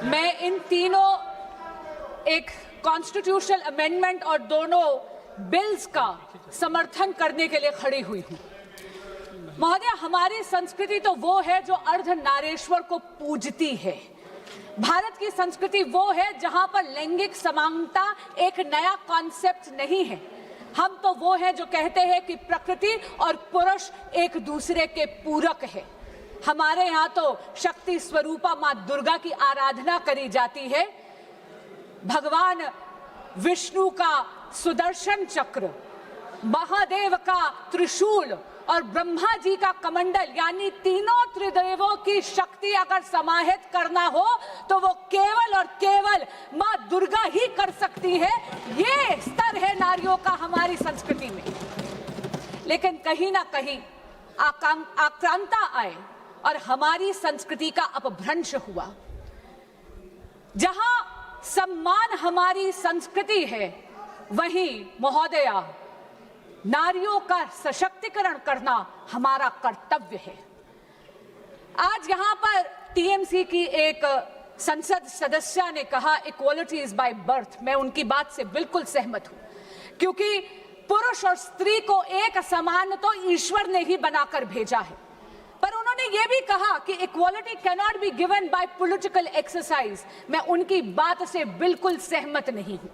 मैं इन तीनों एक कॉन्स्टिट्यूशनल अमेंडमेंट और दोनों बिल्स का समर्थन करने के लिए खड़ी हुई हूं। महोदय, हमारी संस्कृति तो वो है जो अर्धनारीश्वर को पूजती है। भारत की संस्कृति वो है जहां पर लैंगिक समानता एक नया कॉन्सेप्ट नहीं है। हम तो वो है जो कहते हैं कि प्रकृति और पुरुष एक दूसरे के पूरक है। हमारे यहाँ तो शक्ति स्वरूपा मां दुर्गा की आराधना करी जाती है। भगवान विष्णु का सुदर्शन चक्र, महादेव का त्रिशूल और ब्रह्मा जी का कमंडल, यानी तीनों त्रिदेवों की शक्ति अगर समाहित करना हो तो वो केवल और केवल मां दुर्गा ही कर सकती है। ये स्तर है नारियों का हमारी संस्कृति में। लेकिन कहीं ना कहीं आक्रांता आए और हमारी संस्कृति का अपभ्रंश हुआ। जहां सम्मान हमारी संस्कृति है, वहीं महोदया नारियों का सशक्तिकरण करना हमारा कर्तव्य है। आज यहां पर टीएमसी की एक संसद सदस्य ने कहा इक्वालिटी इज बाय बर्थ। मैं उनकी बात से बिल्कुल सहमत हूं, क्योंकि पुरुष और स्त्री को एक समान तो ईश्वर ने ही बनाकर भेजा है। पर उन्होंने ये भी कहा कि equality can not be given by political exercise. मैं उनकी बात से बिल्कुल सहमत नहीं हूं।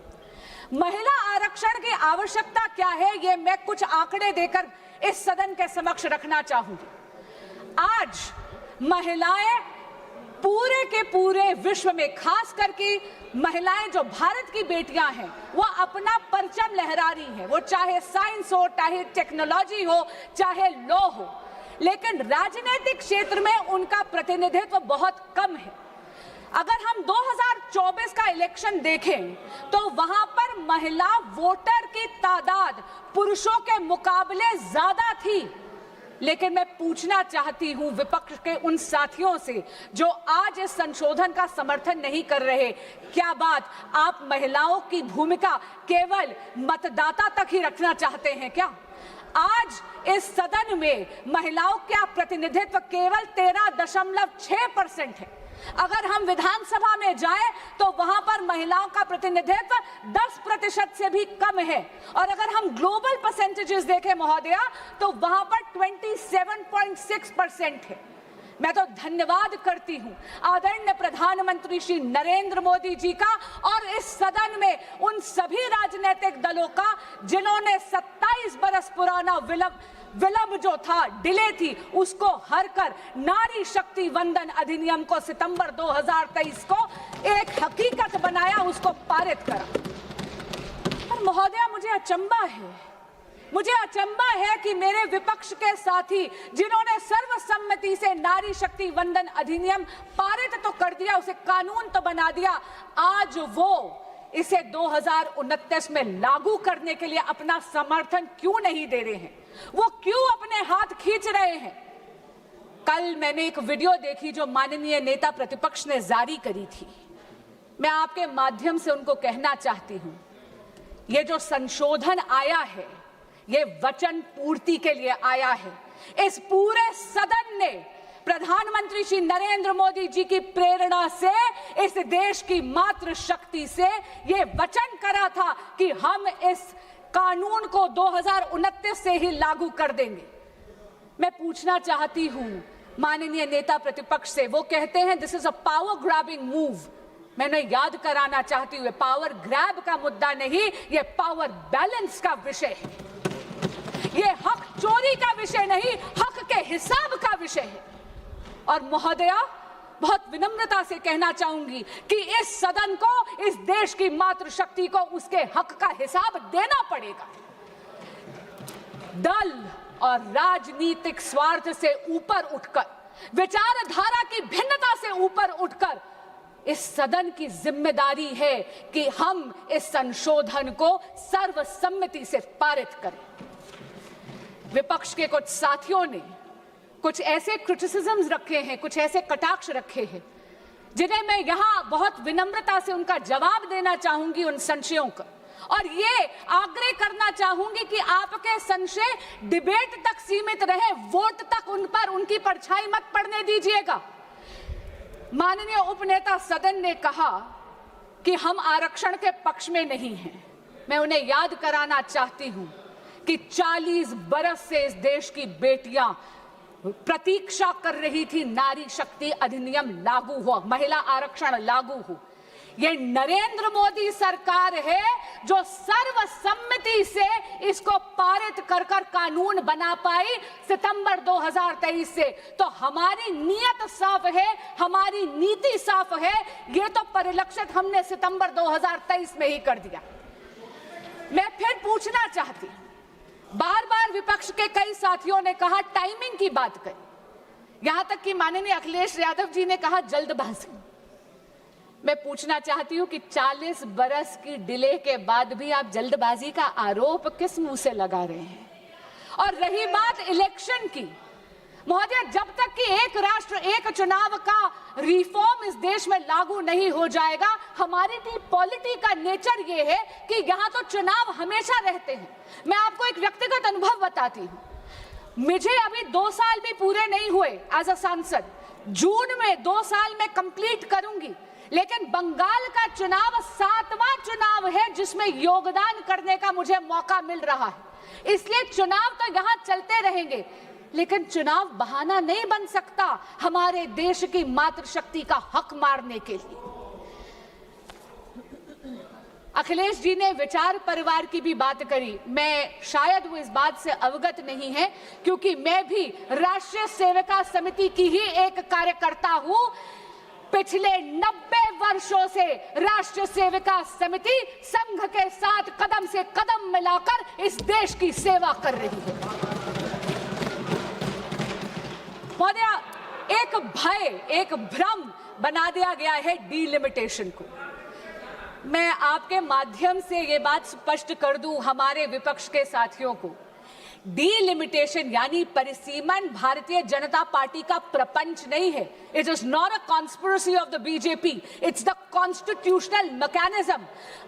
महिला आरक्षण की आवश्यकता क्या है, ये मैं कुछ आंकड़े देकर इस सदन के समक्ष रखना चाहूंगी। आज महिलाएं पूरे के पूरे विश्व में, खास करके महिलाएं जो भारत की बेटियां हैं, वो अपना परचम लहरा रही हैं। वो चाहे साइंस हो, चाहे टेक्नोलॉजी हो, चाहे लॉ हो, लेकिन राजनीतिक क्षेत्र में उनका प्रतिनिधित्व बहुत कम है। अगर हम 2024 का इलेक्शन देखें तो वहां पर महिला वोटर की तादाद पुरुषों के मुकाबले ज्यादा थी। लेकिन मैं पूछना चाहती हूं विपक्ष के उन साथियों से जो आज इस संशोधन का समर्थन नहीं कर रहे, क्या बात आप महिलाओं की भूमिका केवल मतदाता तक ही रखना चाहते हैं क्या? आज इस सदन में महिलाओं का प्रतिनिधित्व केवल 13.6% है। अगर हम विधानसभा में जाएं तो वहां पर महिलाओं का प्रतिनिधित्व 10% से भी कम है। और अगर हम ग्लोबल परसेंटेजेस देखें महोदया, तो वहां पर 27.6% है। मैं तो धन्यवाद करती हूं आदरणीय प्रधानमंत्री श्री नरेंद्र मोदी जी का और इस सदन में उन सभी राजनीतिक दलों का जिन्होंने 27 बरस पुराना विलंब जो था, डिले थी, उसको हर कर नारी शक्ति वंदन अधिनियम को सितंबर 2023 को एक हकीकत बनाया, उसको पारित करा। पर महोदया, मुझे अचंबा है कि मेरे विपक्ष के साथी जिन्होंने सर्वसम्मति से नारी शक्ति वंदन अधिनियम पारित तो कर दिया, उसे कानून तो बना दिया, आज वो इसे 2029 में लागू करने के लिए अपना समर्थन क्यों नहीं दे रहे हैं? वो क्यों अपने हाथ खींच रहे हैं? कल मैंने एक वीडियो देखी जो माननीय नेता प्रतिपक्ष ने जारी करी थी। मैं आपके माध्यम से उनको कहना चाहती हूं, ये जो संशोधन आया है, ये वचन पूर्ति के लिए आया है। इस पूरे सदन ने प्रधानमंत्री श्री नरेंद्र मोदी जी की प्रेरणा से, इस देश की मातृ शक्ति से ये वचन करा था कि हम इस कानून को 2029 से ही लागू कर देंगे। मैं पूछना चाहती हूं माननीय नेता प्रतिपक्ष से, वो कहते हैं this is a power grabbing move. मैं उन्हें याद कराना चाहती हूँ, पावर ग्रैब का मुद्दा नहीं, ये पावर बैलेंस का विषय है। ये हक चोरी का विषय नहीं, हक के हिसाब का विषय है। और महोदया, बहुत विनम्रता से कहना चाहूंगी कि इस सदन को, इस देश की मातृशक्ति को उसके हक का हिसाब देना पड़ेगा। दल और राजनीतिक स्वार्थ से ऊपर उठकर, विचारधारा की भिन्नता से ऊपर उठकर, इस सदन की जिम्मेदारी है कि हम इस संशोधन को सर्वसम्मति से पारित करें। विपक्ष के कुछ साथियों ने कुछ ऐसे क्रिटिसिज्म्स रखे हैं, कुछ ऐसे कटाक्ष रखे हैं, जिन्हें मैं यहां बहुत विनम्रता से उनका जवाब देना चाहूंगी, उन संशयों का। और ये आग्रह करना चाहूंगी कि आपके संशय डिबेट तक सीमित रहे, वोट तक उन पर उनकी परछाई मत पड़ने दीजिएगा। माननीय उपनेता सदन ने कहा कि हम आरक्षण के पक्ष में नहीं हैं। मैं उन्हें याद कराना चाहती हूं कि 40 बरस से इस देश की बेटियां प्रतीक्षा कर रही थी नारी शक्ति अधिनियम लागू हो, महिला आरक्षण लागू हो। ये नरेंद्र मोदी सरकार है जो सर्वसम्मति से इसको पारित कर कानून बना पाई सितंबर 2023 से। तो हमारी नीयत साफ है, हमारी नीति साफ है, ये तो परिलक्षित हमने सितंबर 2023 में ही कर दिया। मैं फिर पूछना चाहती, बार बार विपक्ष के कई साथियों ने कहा टाइमिंग की बात करी, यहां तक कि माननीय अखिलेश यादव जी ने कहा जल्दबाजी। मैं पूछना चाहती हूं कि 40 बरस की डिले के बाद भी आप जल्दबाजी का आरोप किस मुंह से लगा रहे हैं? और रही बात इलेक्शन की, महोदय, जब तक कि एक राष्ट्र एक चुनाव का रिफॉर्म इस देश में लागू नहीं हो जाएगा, हमारी पॉलिटी का नेचर ये है कि यहां तो चुनाव हमेशा रहते हैं। मैं आपको एक व्यक्तिगत अनुभव बताती हूं। मुझे अभी 2 साल भी पूरे नहीं हुए एज अ सांसद। जून में 2 साल में कंप्लीट करूंगी, लेकिन बंगाल का चुनाव 7वां चुनाव है जिसमें योगदान करने का मुझे मौका मिल रहा है। इसलिए चुनाव तो यहां चलते रहेंगे, लेकिन चुनाव बहाना नहीं बन सकता हमारे देश की मातृशक्ति का हक मारने के लिए। अखिलेश जी ने विचार परिवार की भी बात करी। मैं शायद वो इस बात से अवगत नहीं है, क्योंकि मैं भी राष्ट्रीय सेविका समिति की ही एक कार्यकर्ता हूं। पिछले 90 वर्षों से राष्ट्रीय सेविका समिति संघ के साथ कदम से कदम मिलाकर इस देश की सेवा कर रही है। महोदया, एक भय, एक भ्रम बना दिया गया है डीलिमिटेशन को। मैं आपके माध्यम से ये बात स्पष्ट कर दूं हमारे विपक्ष के साथियों को, डीलिमिटेशन यानी परिसीमन भारतीय जनता पार्टी का प्रपंच नहीं है। It is not a conspiracy of the BJP, it's the constitutional mechanism.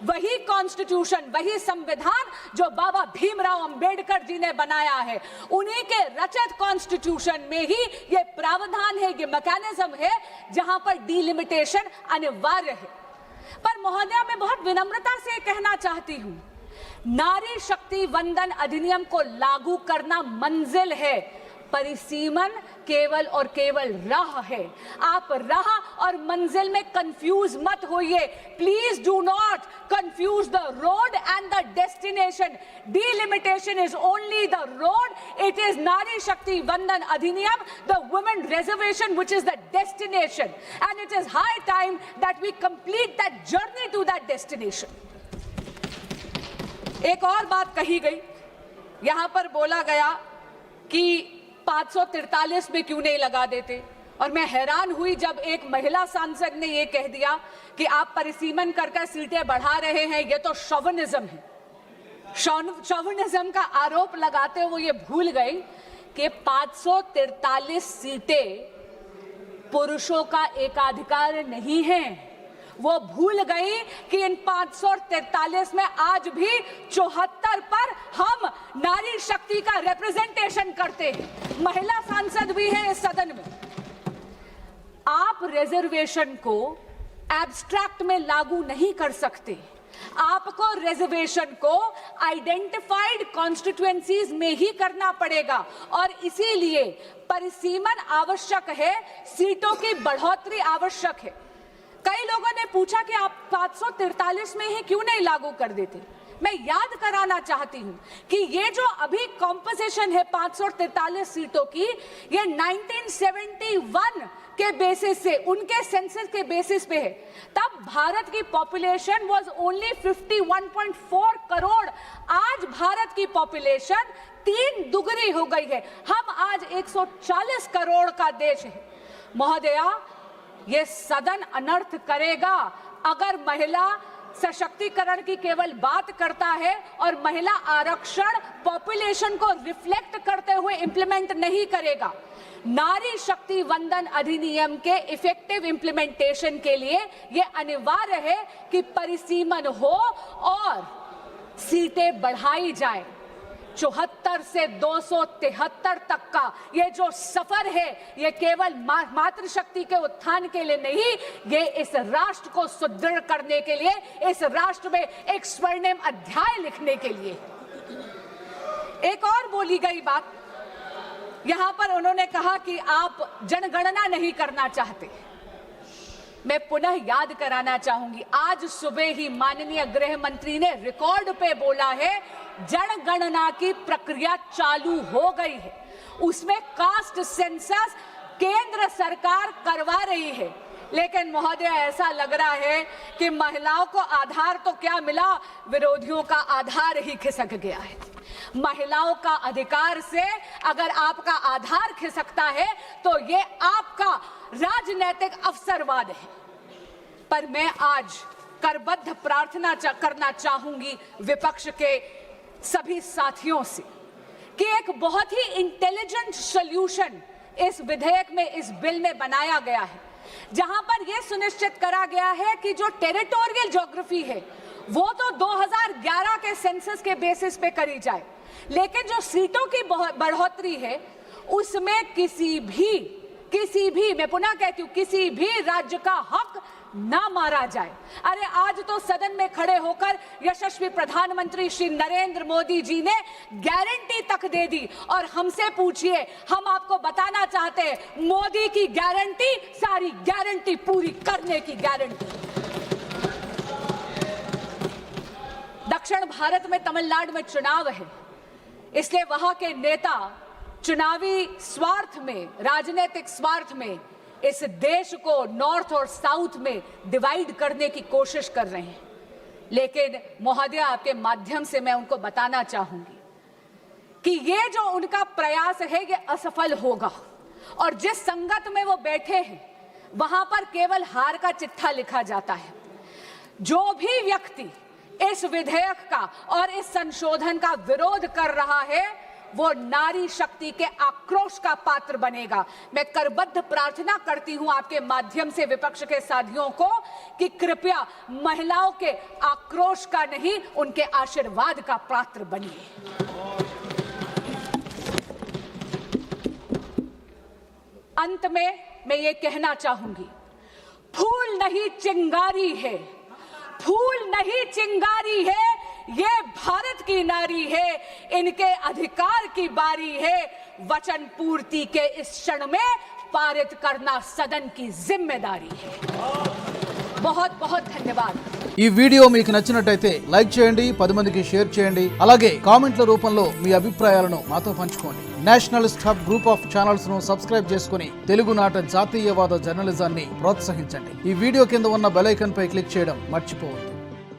वही कॉन्स्टिट्यूशन, वही संविधान जो बाबा भीमराव अंबेडकर जी ने बनाया है, उन्हीं के रचित कॉन्स्टिट्यूशन में ही ये प्रावधान है, ये मैकेनिज्म है जहां पर डीलिमिटेशन अनिवार्य है। पर महोदया, मैं बहुत विनम्रता से कहना चाहती हूं, नारी शक्ति वंदन अधिनियम को लागू करना मंजिल है, परिसीमन केवल और केवल राह है। आप राह और मंजिल में कंफ्यूज मत होइए। Please do not confuse the road and the destination. Delimitation is only the road, it is नारी शक्ति वंदन अधिनियम, the women reservation which is the destination, and it is high time that we complete that journey to that destination. एक और बात कही गई, यहां पर बोला गया कि 543 में क्यों नहीं लगा देते, और मैं हैरान हुई जब एक महिला सांसद ने यह कह दिया कि आप परिसीमन करके सीटें बढ़ा रहे हैं, यह तो शोविनिज्म है। शोविनिज्म का आरोप लगाते हुए ये भूल गई कि 543 सीटें पुरुषों का एकाधिकार नहीं है। वो भूल गई कि इन 543 में आज भी 74 पर हम नारी शक्ति का रिप्रेजेंटेशन करते हैं। महिला सांसद भी हैं इस सदन में। आप रिजर्वेशन को एब्स्ट्रैक्ट में लागू नहीं कर सकते। आपको रिजर्वेशन को आइडेंटिफाइड कॉन्स्टिट्यूएंसीज में ही करना पड़ेगा, और इसीलिए परिसीमन आवश्यक है, सीटों की बढ़ोतरी आवश्यक है। कई लोगों ने पूछा कि आप 543 में ही क्यों नहीं लागू कर देते। मैं याद कराना चाहती हूं कि ये जो अभी कॉम्पोजिशन है 543 सीटों की, ये 1971 के बेसिस से, उनके सेंसस के बेसिस पे है। तब भारत की पॉपुलेशन वाज ओनली 51.4 करोड़। आज भारत की पॉपुलेशन 3 दुगनी हो गई है। हम आज 140 करोड़ का देश है। महोदया, ये सदन अनर्थ करेगा अगर महिला सशक्तिकरण की केवल बात करता है और महिला आरक्षण पॉपुलेशन को रिफ्लेक्ट करते हुए इंप्लीमेंट नहीं करेगा। नारी शक्ति वंदन अधिनियम के इफेक्टिव इंप्लीमेंटेशन के लिए यह अनिवार्य है कि परिसीमन हो और सीटें बढ़ाई जाए। 274 से 273 तक का ये जो सफर है, ये केवल मातृशक्ति के उत्थान के लिए नहीं, ये इस राष्ट्र को सुदृढ़ करने के लिए, इस राष्ट्र में एक स्वर्णिम अध्याय लिखने के लिए। एक और बोली गई बात, यहां पर उन्होंने कहा कि आप जनगणना नहीं करना चाहते। मैं पुनः याद कराना चाहूंगी, आज सुबह ही माननीय गृह मंत्री ने रिकॉर्ड पे बोला है जनगणना की प्रक्रिया चालू हो गई है, उसमें कास्ट सेंसस केंद्र सरकार करवा रही है। लेकिन महोदय, ऐसा लग रहा है कि महिलाओं को आधार तो क्या मिला, विरोधियों का आधार ही खिसक गया है। महिलाओं का अधिकार से अगर आपका आधार खिसकता है तो ये आपका राजनीतिक अवसरवाद है। पर मैं आज करबद्ध प्रार्थना करना चाहूंगी विपक्ष के सभी साथियों से कि एक बहुत ही इंटेलिजेंट सॉल्यूशन इस विधेयक में, इस बिल में बनाया गया है, जहां पर यह सुनिश्चित करा गया है कि जो टेरिटोरियल ज्योग्राफी है वो तो 2011 के सेंसस के बेसिस पे करी जाए, लेकिन जो सीटों की बढ़ोतरी है उसमें किसी भी मैं पुनः कहती हूं, किसी भी राज्य का हक ना मारा जाए। अरे आज तो सदन में खड़े होकर यशस्वी प्रधानमंत्री श्री नरेंद्र मोदी जी ने गारंटी तक दे दी, और हमसे पूछिए, हम आपको बताना चाहते हैं, मोदी की गारंटी सारी गारंटी पूरी करने की गारंटी। दक्षिण भारत में तमिलनाडु में चुनाव है, इसलिए वहां के नेता चुनावी स्वार्थ में, राजनीतिक स्वार्थ में इस देश को नॉर्थ और साउथ में डिवाइड करने की कोशिश कर रहे हैं। लेकिन महोदय, आपके माध्यम से मैं उनको बताना चाहूंगी कि ये जो उनका प्रयास है ये असफल होगा, और जिस संगत में वो बैठे हैं वहां पर केवल हार का चिट्ठा लिखा जाता है। जो भी व्यक्ति इस विधेयक का और इस संशोधन का विरोध कर रहा है वो नारी शक्ति के आक्रोश का पात्र बनेगा। मैं करबद्ध प्रार्थना करती हूं आपके माध्यम से विपक्ष के साथियों को कि कृपया महिलाओं के आक्रोश का नहीं, उनके आशीर्वाद का पात्र बनिए। अंत में मैं ये कहना चाहूंगी, फूल नहीं चिंगारी है, फूल नहीं चिंगारी है, ये भारत की नारी है, इनके अधिकार की बारी है। वचन पूर्ति के इस क्षण में पारित करना सदन की जिम्मेदारी है। बहुत बहुत धन्यवाद। ఈ వీడియో మీకు నచ్చినట్టయితే లైక్ చేయండి, 10 మందికి షేర్ చేయండి, అలాగే కామెంట్ల రూపంలో మీ అభిప్రాయాలను మాతో పంచుకోండి. Nationalist hub group of channels ను సబ్స్క్రైబ్ చేసుకుని తెలుగునాట జాతీయవాద జర్నలిజాన్ని ప్రోత్సహించండి. ఈ వీడియో కింద ఉన్న బెల్ ఐకాన్ పై క్లిక్ చేయడం మర్చిపోవద్దు.